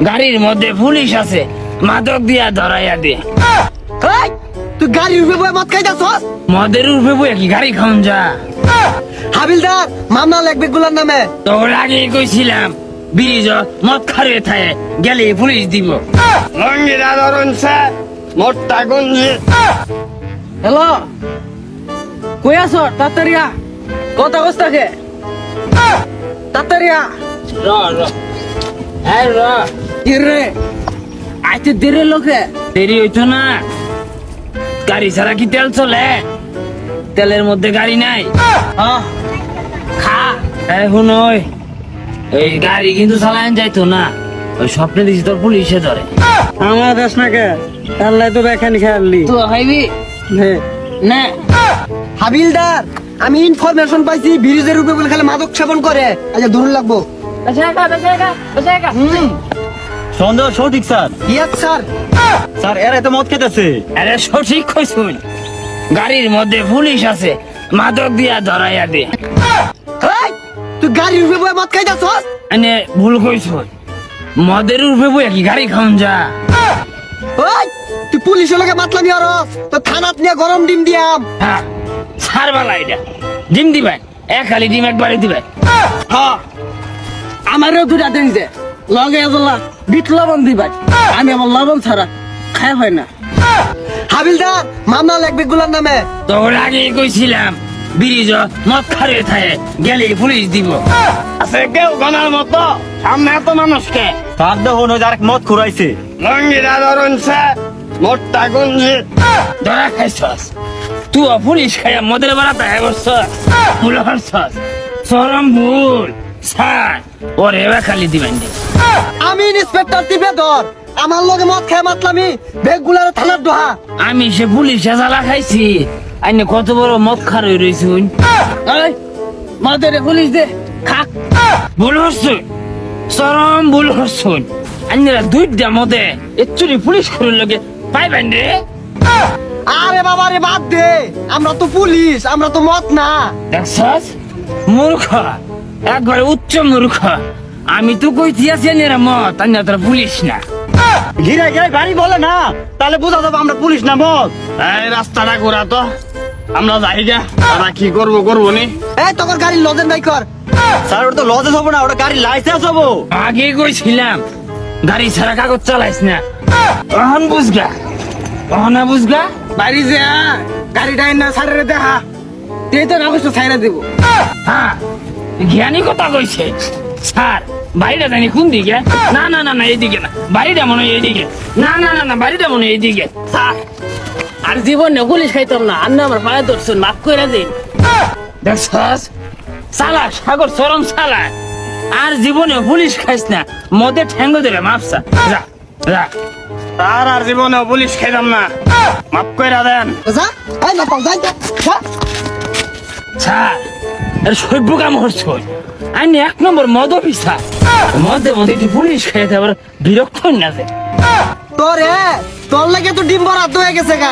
গাড়ির মধ্যে পুলিশ আছে, মাদক দিয়া ধরাইয়া দে। এই, তুই গাড়ির উপরে বয়ে মদ খাইতাছস? মদের উঠবে বই কি গাড়ি খাওন যা? হাবিলদার, মামলা লাগবে গুলার নামে। তোর আগেই কইছিলাম ব্রিজ মদ খারে থাকে গেলে পুলিশ দিব। লঙ্গিরা ধরুন স্যার, মোটটা গঞ্জি। হ্যালো, কই আছো? তাড়াতাড়ি আ। কথা কস থাকে, তাড়াতাড়ি আ। র র এই র, কি রে, আইতে দেরি লোকে। দেরি হইতো না, গাড়ি ছাড়া কি তেল চলে? তেলের মধ্যে গাড়ি নাই। হ্যাঁ, খা এখন ওই এই গাড়ি কিন্তু চালান যাইতো না, ওই স্বপ্নে দিছি তোর পুলিশে ধরে। আমার দেশ না কে, আল্লাহ তো বেখানি খেয়ালি। তুই খাইবি না? হাবিলদার, আমি ইনফরমেশন পাইছি ব্রিজের উপরে বলে খালি মাদক সেবন করে। আচ্ছা ধরুন লাগবো। সন্দেহ সঠিক স্যার। Yes sir. স্যার এরা তো মদ খেতেছে। আরে সঠিক কইছুন, গাড়ির মধ্যে পুলিশ আছে, মাদক দিয়া ধরাইয়া দে। এই, তুই গাড়ির উপরে বয়ে মদ খাইতাছস? এনে ভুল কইছুন, মদের উঠবে বই কি গাড়ি খাওন যা? ওই, তুই পুলিশের লগে মাতলামি হরস, তো থানাত নিয়ে গরম ডিম দিয়াম। হ্যাঁ ছাড়বালা এটা ডিম দিবেন, এক খালি ডিম একবারে দিবেন। হ্যাঁ, আমারও দুটা দিন যে লগে এজলা বিট লবণ দিবাই। আমি আমার লবণ ছাড়া খাই হয় না। হাবিলদার, মামলা লাগবে গুলার নামে। তোর আগেই কইছিলাম ব্রিজ মদ খারে থাকে গেলে পুলিশ দিব। আছে কেউ গনার মতো সামনে এত মানুষকে? স্যার দেখুন ওই আর মদ খুরাইছে। লঙ্গিরা ধরুন স্যার, মোটটা গঞ্জি। ধরা খাইছস তুই, পুলিশ খাইয়া মদের বেড়াতে বসছস, ভুল করছস, চরম ভুল। স্যার ওর এবার খালি দিবেন দে। আমি ইন্সপেক্টর টিপে ধর, আমার লগে মদ খায় মাতলামি, বেগ গুলার থানার দোহা। আমি সে পুলিশে জ্বালা খাইছি, আইনে কত বড় মদ খার হয়ে রয়েছুন। এই, মাদের পুলিশ দে খাক। ভুল হচ্ছুন, চরম ভুল হচ্ছুন। আইনেরা দুইটা মদে একচুরি পুলিশ করে লগে পাইবেন রে। আরে বাবা রে, বাদ দে, আমরা তো পুলিশ, আমরা তো মদ না। দেখছস মূর্খ, একবারে উচ্চ মূর্খ। আমি তো কইছি আছি এরা মদ, আইনে তোরা পুলিশ না। ঘিরে ঘিরে গাড়ি বলে না, তাহলে বোঝা যাবে আমরা পুলিশ না মদ। এই রাস্তাটা ঘোরা তো, আমরা যাই গা, তারা কি করবো নি। এই, তোর গাড়ির লজেন বাই কর। স্যার ওটা তো লজেস হবো না, ওটা গাড়ির লাইসেন্স হবো। আগে কইছিলাম গাড়ি ছাড়া কাগজ চালাইস না, অহন বুঝগা, অহনা বুঝগা। বাড়ি যে গাড়িটা না সারে দেখা, তুই তো কাগজটা ছাইরা দিব। হ্যাঁ জ্ঞানী কথা কইছে। স্যার বাড়িটা জানি কোন দিকে? না না না না এইদিকে না, বাড়িটা মনে হয় এইদিকে। না না না না বাড়িটা মনে হয় এইদিকে। স্যার আর জীবনে পুলিশ খাইতাম না, আর না আমার পায়ে ধরছেন, মাফ করে দিন। দেখছস চালা সাগর চরম চালা, আর জীবনে পুলিশ খাইস না, মদে ঠ্যাঙ্গ দেবে মাপসা। যা যা, তার আর জীবনে পুলিশ খাইতাম না, মাফ কইরা দেন। যা, এই না পাও, যাই যা, যা। স্যার এর সভ্য কাম হচ্ছে, আইনি এক নম্বর মদ অফিসার, মধ্যে মধ্যে একটু পুলিশ খাইতে আবার বিরক্ত না যে। তোরে, তোর লাগে তো ডিম বরাদ্দ হয়ে গেছে গা।